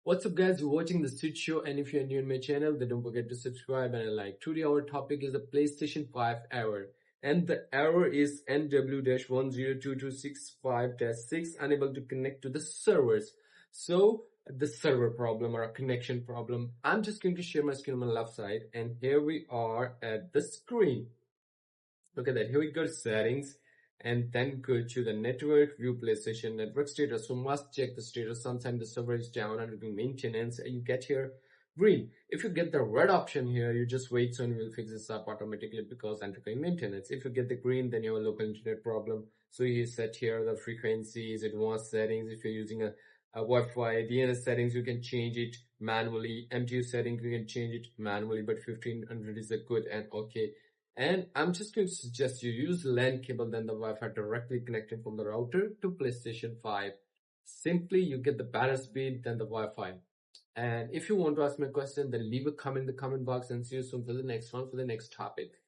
What's up guys, you're watching the Switch Show, and if you're new in my channel then don't forget to subscribe and like. Today our topic is the PlayStation 5 error, and the error is NW-102265-6, unable to connect to the servers. So the server problem or a connection problem. I'm just going to share my screen on my left side, and here we are at the screen. Look at that. Here we go to settings, and then go to the network, view PlayStation network status. So must check the status. Sometimes the server is down and doing maintenance, and you get here green. If you get the red option here, you just wait, so we'll fix this up automatically because undergoing maintenance. If you get the green, then you have a local internet problem. So you set here the frequencies, advanced settings. If you're using a Wi-Fi, DNS settings, you can change it manually. MTU settings, you can change it manually, but 1500 is a good and okay. And I'm just going to suggest you use LAN cable than the Wi-Fi directly connected from the router to PlayStation 5. Simply, you get the better speed than the Wi-Fi. And if you want to ask me a question, then leave a comment in the comment box, and see you soon for the next one, for the next topic.